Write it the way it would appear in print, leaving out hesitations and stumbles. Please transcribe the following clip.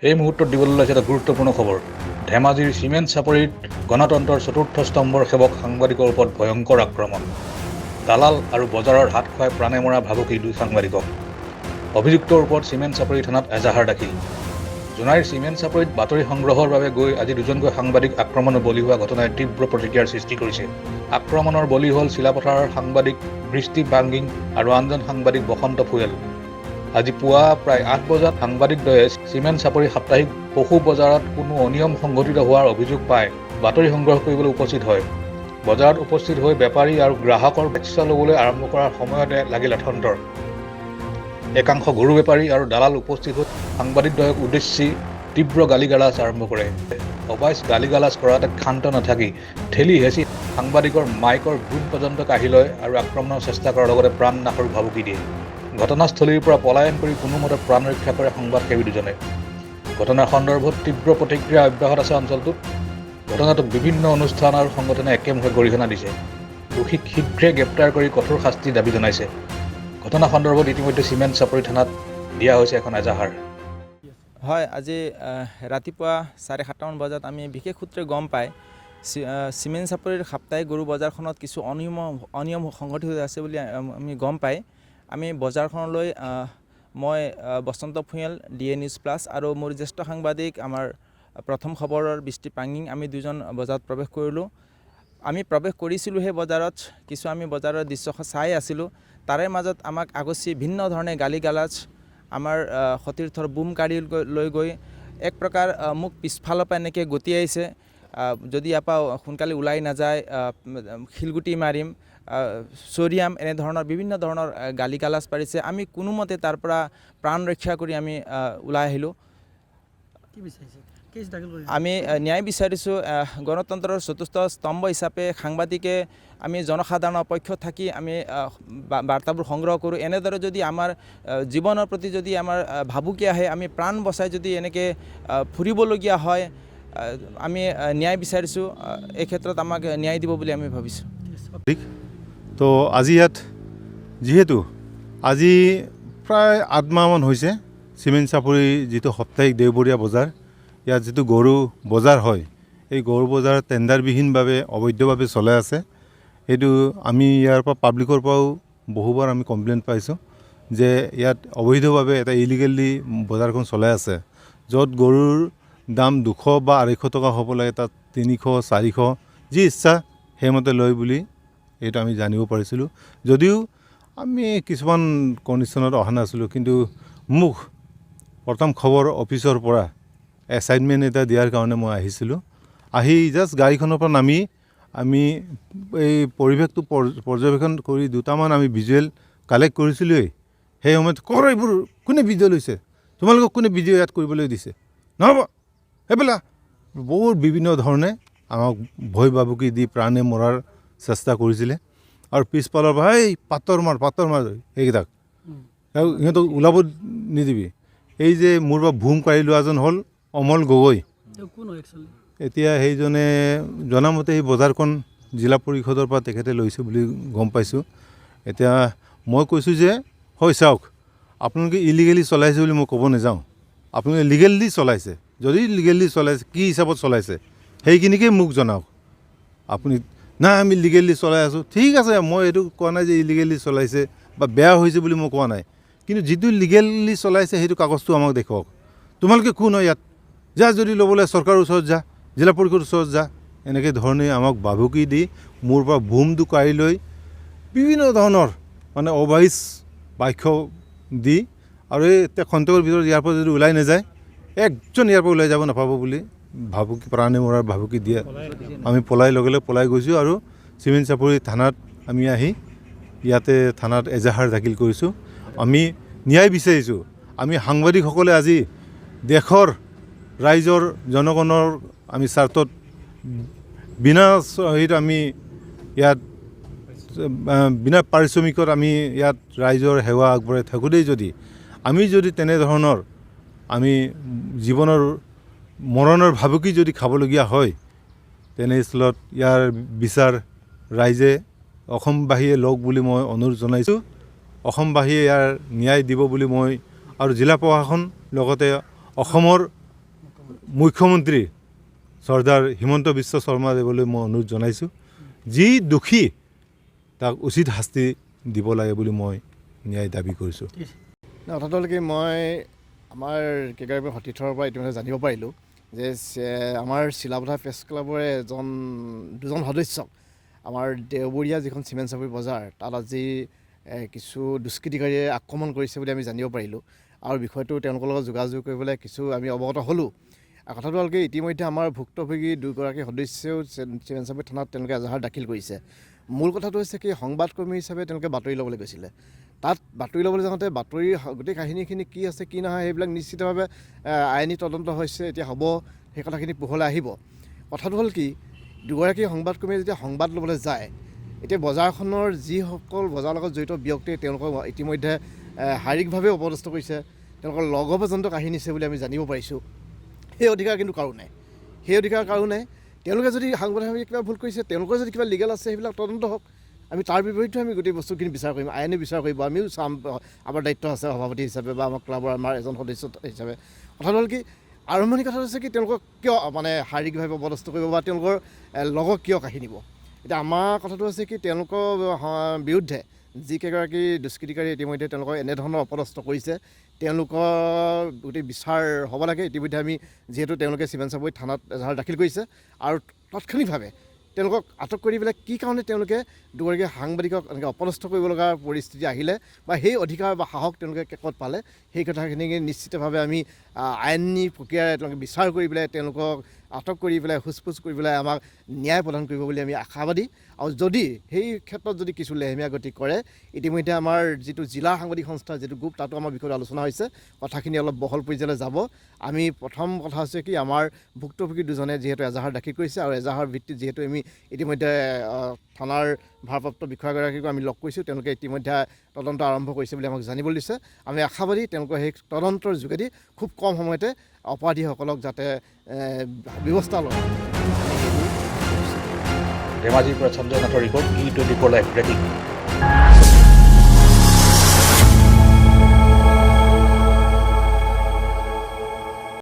এই মুহূৰ্তত দিবলৈ লৈছে এটা গুৰুত্বপূৰ্ণ খবৰ। ধেমাজিৰ চিমেণ্ট চাপৰিত গণতন্ত্ৰৰ চতুৰ্থ স্তম্ভৰ সেৱক সাংবাদিকৰ ওপৰত ভয়ংকৰ আক্ৰমণ। দালাল আৰু বজাৰৰ হাত খুৱাই প্ৰাণে মৰা ভাবুকি 2 সাংবাদিকক। অভিযুক্তৰ ওপৰত চিমেণ্ট চাপৰি থানাত এজাহাৰ দাখিল। জোনাইৰ চিমেণ্ট চাপৰিত বাতৰি সংগ্ৰহৰ বাবে গৈ আজি দুজনকৈ সাংবাদিক আক্ৰমণৰ বলি হোৱা ঘটনাই তীব্ৰ প্ৰতিক্ৰিয়াৰ সৃষ্টি কৰিছে। আক্ৰমণৰ বলি হ'ল চিলাপথাৰৰ সাংবাদিক বৃষ্টি বাংগিং আৰু আনজন সাংবাদিক বসন্ত ফুৱেল। আজি পুৱা প্ৰায় 8 বজাত সাংবাদিকদ্বয়ে চিমেণ্ট চাপৰি সাপ্তাহিক পশু বজাৰত কোনো অনিয়ম সংঘটিত হোৱাৰ অভিযোগ পাই বাতৰি সংগ্ৰহ কৰিবলৈ উপস্থিত হয়। বজাৰত উপস্থিত হৈ বেপাৰী আৰু গ্ৰাহকৰ বাচ্চা ল'বলৈ আৰম্ভ কৰাৰ সময়তে লাগিল অথন্তৰ। একাংশ গৰু বেপাৰী আৰু দালাল উপস্থিত হৈ সাংবাদিকদ্বয়ক উদ্দেশ্যি তীব্ৰ গালিগালাজ আৰম্ভ কৰে। অবাইচ গালিগালাজ কৰাতে ক্ষান্ত নাথাকি ঠেলি হেঁচি সাংবাদিকৰ মাইকৰ বুট পৰ্যন্ত কাঢ়ি লয় আৰু আক্ৰমণৰ চেষ্টা কৰাৰ লগতে প্ৰাণ নাশৰ ভাবুকি দিয়ে। ঘটনাস্থলীৰ পৰা পলায়ন কৰি কোনোমতে প্ৰাণ ৰক্ষা কৰে সংবাদসেৱী দুজনে। ঘটনাৰ সন্দৰ্ভত তীব্ৰ প্ৰতিক্ৰিয়া অব্যাহত আছে অঞ্চলটোত। ঘটনাটোক বিভিন্ন অনুষ্ঠান আৰু সংগঠনে একেমুখে গৰিহণা দিছে। দোষীক শীঘ্ৰে গ্ৰেপ্তাৰ কৰি কঠোৰ শাস্তিৰ দাবী জনাইছে। ঘটনা সন্দৰ্ভত ইতিমধ্যে চিমেণ্ট চাপৰি থানাত দিয়া হৈছে এখন এজাহাৰ। হয়, আজি ৰাতিপুৱা 7:30মান বজাত আমি বিশেষ সূত্ৰে গম পাই চিমেণ্ট চাপৰিৰ সাপ্তাহিক গৰু বজাৰখনত কিছু অনিয়ম সংঘটিত হৈ আছে বুলি আমি গম পাই আমি বজাৰখনলৈ মই বসন্ত ফুয়েল DA নিউজ প্লাছ আৰু মোৰ জ্যেষ্ঠ সাংবাদিক আমাৰ প্ৰথম খবৰৰ বৃষ্টি পাংগিং আমি দুজন বজাৰত প্ৰৱেশ কৰিলোঁ। আমি প্ৰৱেশ কৰিছিলোঁ সেই বজাৰত, কিছু আমি বজাৰৰ দৃশ্য চাই আছিলোঁ। তাৰে মাজত আমাক আগচি ভিন্ন ধৰণে গালি গালাজ, আমাৰ সতীৰ্থৰ বুম কাঢ়ি লৈ গৈ এক প্ৰকাৰ মোক পিছফালৰ পৰা এনেকৈ গতিয়াইছে, যদি ইয়াৰ পৰা সোনকালে ওলাই নাযায় শিলগুটি মাৰিম, চৰিয়াম, এনেধৰণৰ বিভিন্ন ধৰণৰ গালি গালাজ পাৰিছে। আমি কোনোমতে তাৰ পৰা প্ৰাণ ৰক্ষা কৰি আমি ওলাই আহিলোঁ। আমি ন্যায় বিচাৰিছোঁ। গণতন্ত্ৰৰ চতুৰ্থ স্তম্ভ হিচাপে সাংবাদিকে আমি জনসাধাৰণৰ পক্ষত থাকি আমি বাৰ্তাবোৰ সংগ্ৰহ কৰোঁ। এনেদৰে যদি আমাৰ জীৱনৰ প্ৰতি যদি আমাৰ ভাবুকি আহে, আমি প্ৰাণ বচাই যদি এনেকৈ ফুৰিবলগীয়া হয়, আমি ন্যায় বিচাৰিছোঁ। এই ক্ষেত্ৰত আমাক ন্যায় দিব বুলি আমি ভাবিছোঁ। তো আজি ইয়াত যিহেতু আজি প্ৰায় 8 মাহমান হৈছে চিমেণ্ট চাপৰি যিটো সাপ্তাহিক দেওবৰীয়া বজাৰ, ইয়াত যিটো গৰু বজাৰ হয়, এই গৰু বজাৰ টেণ্ডাৰবিহীনভাৱে অবৈধভাৱে চলাই আছে। এইটো আমি ইয়াৰ পৰা পাব্লিকৰ পৰাও বহুবাৰ আমি কমপ্লেইন পাইছোঁ যে ইয়াত অবৈধভাৱে এটা ইলিগেলি বজাৰখন চলাই আছে, য'ত গৰুৰ দাম 200 বা 250 টকা হ'ব লাগে, তাত 300, 400 যি ইচ্ছা সেইমতে লয় বুলি এইটো আমি জানিব পাৰিছিলোঁ। যদিও আমি কিছুমান কণ্ডিশ্যনত অহা নাছিলোঁ, কিন্তু মোক প্ৰথম খবৰ অফিচৰ পৰা এছাইনমেণ্ট এটা দিয়াৰ কাৰণে মই আহিছিলোঁ। আহি জাষ্ট গাড়ীখনৰ পৰা নামি আমি এই পৰিৱেশটো পৰ্যবেক্ষণ কৰি দুটামান আমি ভিজুৱেল কালেক্ট কৰিছিলোঁৱেই। সেই সময়ত এইবোৰ কোনে ভিডিঅ' লৈছে, তোমালোকক কোনে ভিডিঅ' ইয়াত কৰিবলৈ দিছে, নহ'ব সেইবেলা বহুত বিভিন্ন ধৰণে আমাক ভয় ভাবুকি দি প্ৰাণে মৰাৰ চেষ্টা কৰিছিলে। আৰু পিছফালৰ পৰা এই পাতৰ মাৰ সেইকেইটাক সিহঁতক ওলাব নিদিবি। এই যে মোৰ পৰা ভুম কাঢ়ি লোৱাজন হ'ল অমল গগৈ। এতিয়া সেইজনে জনামতে সেই বজাৰখন জিলা পৰিষদৰ পৰা তেখেতে লৈছে বুলি গম পাইছোঁ। এতিয়া মই কৈছোঁ যে হয় চাওক, আপোনালোকে ইলিগেলি চলাইছে বুলি মই ক'ব নাযাওঁ, আপোনালোকে লিগেলি চলাইছে। যদি লিগেলি চলাইছে, কি হিচাপত চলাইছে সেইখিনিকে মোক জনাওক। আপুনি নাই আমি লিগেলি চলাই আছোঁ, ঠিক আছে, মই এইটো কোৱা নাই যে ইলিগেলি চলাইছে বা বেয়া হৈছে বুলি মই কোৱা নাই, কিন্তু যিটো লিগেলি চলাইছে সেইটো কাগজটো আমাক দেখুৱাওক। তোমালোকে কোন হয় ইয়াত, যা যদি ল'বলৈ চৰকাৰৰ ওচৰত যা, জিলা পৰিষদৰ ওচৰত যা, এনেকৈ ধৰণে আমাক ভাবুকি দি মোৰ পৰা বুমটো কাঢ়ি লৈ বিভিন্ন ধৰণৰ মানে অবাইচ বাক্য দি, আৰু এই খন্তেকৰ ভিতৰত ইয়াৰ পৰা যদি ওলাই নাযায়, একজন ইয়াৰ পৰা ওলাই যাব নাপাব বুলি ভাবুকি, প্ৰাণে মৰাৰ ভাবুকি দিয়ে আমি লগে লগে পলাই গৈছোঁ। আৰু চিমেণ্ট চাপৰি থানাত আমি আহি ইয়াতে থানাত এজাহাৰ দাখিল কৰিছোঁ। আমি ন্যায় বিচাৰিছোঁ। আমি সাংবাদিকসকলে আজি দেশৰ ৰাইজৰ জনগণৰ আমি স্বাৰ্থত বিনা আমি ইয়াত বিনা পাৰিশ্ৰমিকত আমি ইয়াত ৰাইজৰ সেৱা আগবঢ়াই থাকোঁতেই যদি তেনেধৰণৰ আমি জীৱনৰ মৰণৰ ভাবুকি যদি খাবলগীয়া হয়, তেনেস্থলত ইয়াৰ বিচাৰ ৰাইজে অসমবাসীয়ে লওক বুলি মই অনুৰোধ জনাইছোঁ। অসমবাসীয়ে ইয়াৰ ন্যায় দিব বুলি মই আৰু জিলা প্ৰশাসন লগতে অসমৰ মুখ্যমন্ত্ৰী চৰ্দাৰ হিমন্ত বিশ্ব শৰ্মাদেৱলৈ মই অনুৰোধ জনাইছোঁ, যি দোষী তাক উচিত শাস্তি দিব লাগে বুলি মই ন্যায় দাবী কৰিছোঁ। কথাটো হ'ল কি, মই আমাৰ কেইগৰাকীমান সতীৰ্থৰ পৰা ইতিমধ্যে জানিব পাৰিলোঁ যে আমাৰ চিলাপথাৰ প্ৰেছ ক্লাবৰে দুজন সদস্যক আমাৰ দেওবৰীয়া যিখন চিমেণ্ট চাপৰি বজাৰ তাত আজি কিছু দুষ্কৃতিকাৰীয়ে আক্ৰমণ কৰিছে বুলি আমি জানিব পাৰিলোঁ। আৰু বিষয়টো তেওঁলোকৰ লগত যোগাযোগ কৰিবলৈ কিছু আমি অৱগত হ'লোঁ। কথাটো হ'ল কি, ইতিমধ্যে আমাৰ ভুক্তভোগী দুগৰাকী সদস্যও চিমেণ্ট চাপৰি থানাত তেওঁলোকে এজাহাৰ দাখিল কৰিছে। মূল কথাটো হৈছে কি, সংবাদকৰ্মী হিচাপে তেওঁলোকে বাতৰি ল'বলৈ গৈছিলে। তাত বাতৰি ল'বলৈ যাওঁতে বাতৰিৰ গোটেই কাহিনীখিনি কি আছে কি নহয় সেইবিলাক নিশ্চিতভাৱে আইনী তদন্ত হৈছে, এতিয়া হ'ব, সেই কথাখিনি পোহৰলৈ আহিব। কথাটো হ'ল কি, দুগৰাকী সংবাদকৰ্মীয়ে যেতিয়া সংবাদ ল'বলৈ যায়, এতিয়া বজাৰখনৰ যিসকল বজাৰৰ লগত জড়িত ব্যক্তিয়ে তেওঁলোকক ইতিমধ্যে শাৰীৰিকভাৱে অপদস্থ কৰিছে, তেওঁলোকৰ লগৰ পৰ্যন্ত কাহিনী আছে বুলি আমি জানিব পাৰিছোঁ। সেই অধিকাৰ কিন্তু কাৰো নাই, সেই অধিকাৰ কাৰো নাই। তেওঁলোকে যদি সাংবাদিকভাৱে কিবা ভুল কৰিছে, তেওঁলোকৰ যদি কিবা লিগেল আছে সেইবিলাক তদন্ত হওক, আমি তাৰ বিপৰীতে আমি গোটেই বস্তুখিনি বিচাৰ কৰিম, আইনে বিচাৰ কৰিব, আমিও চাম, আমাৰ দায়িত্ব আছে সভাপতি হিচাপে বা আমাৰ ক্লাবৰ আমাৰ এজন সদস্য হিচাপে। কথাটো হ'ল কি, আৰম্ভণি কথাটো হৈছে কি, তেওঁলোকক কিয় মানে শাৰীৰিকভাৱে অপদস্থ কৰিব বা তেওঁলোকৰ লগক কিয় কাঢ়ি নিব। এতিয়া আমাৰ কথাটো হৈছে কি, তেওঁলোকৰ বিৰুদ্ধে যিকেইগৰাকী দুষ্কৃতিকাৰী ইতিমধ্যে তেওঁলোকক এনেধৰণৰ অপদস্থ কৰিছে, তেওঁলোকৰ গোটেই বিচাৰ হ'ব লাগে। ইতিমধ্যে আমি যিহেতু তেওঁলোকে চিমেণ্ট চাপৰি থানাত এজাহাৰ দাখিল কৰিছে আৰু তাৎক্ষণিকভাৱে তেওঁলোকক আটক কৰি পেলাই কি কাৰণে তেওঁলোকে দুগৰাকী সাংবাদিকক এনেকৈ অপদস্থ কৰিব লগা পৰিস্থিতি আহিলে বা সেই অধিকাৰ বা সাহস তেওঁলোকে ক'ত পালে, সেই কথাখিনি নিশ্চিতভাৱে আমি আইনী প্ৰক্ৰিয়াৰে তেওঁলোকে বিচাৰ কৰি পেলাই তেওঁলোকক আটক কৰি পেলাই সোধপোছ কৰি পেলাই আমাক ন্যায় প্ৰদান কৰিব বুলি আমি আশাবাদী। আৰু যদি সেই ক্ষেত্ৰত যদি কিছু লেহেমীয়া গতি কৰে, ইতিমধ্যে আমাৰ যিটো জিলা সাংবাদিক সংস্থা যিটো গ্ৰুপ, তাতো আমাৰ বিষয়ত আলোচনা হৈছে, কথাখিনি অলপ বহল পৰ্যায়লৈ যাব। আমি প্ৰথম কথা হৈছে কি, আমাৰ ভুক্তভোগী দুজনে যিহেতু এজাহাৰ দাখিল কৰিছে আৰু এজাহাৰ ভিত্তিত যিহেতু আমি ইতিমধ্যে থানাৰ ভাৰপ্ৰাপ্ত বিষয়াগৰাকীকো আমি লগ কৰিছোঁ, তেওঁলোকে ইতিমধ্যে তদন্ত আৰম্ভ কৰিছে বুলি আমাক জানিবলৈ দিছে। আমি আশাবাদী তেওঁলোকৰ সেই তদন্তৰ যোগেদি খুব কম সময়তে অপৰাধীসকলক যাতে ব্যৱস্থা লয়। ধেমাজিৰ পৰা সঞ্জয় নাথৰ ৰিপৰ্ট, E24 লাইভ ব্ৰেকিং।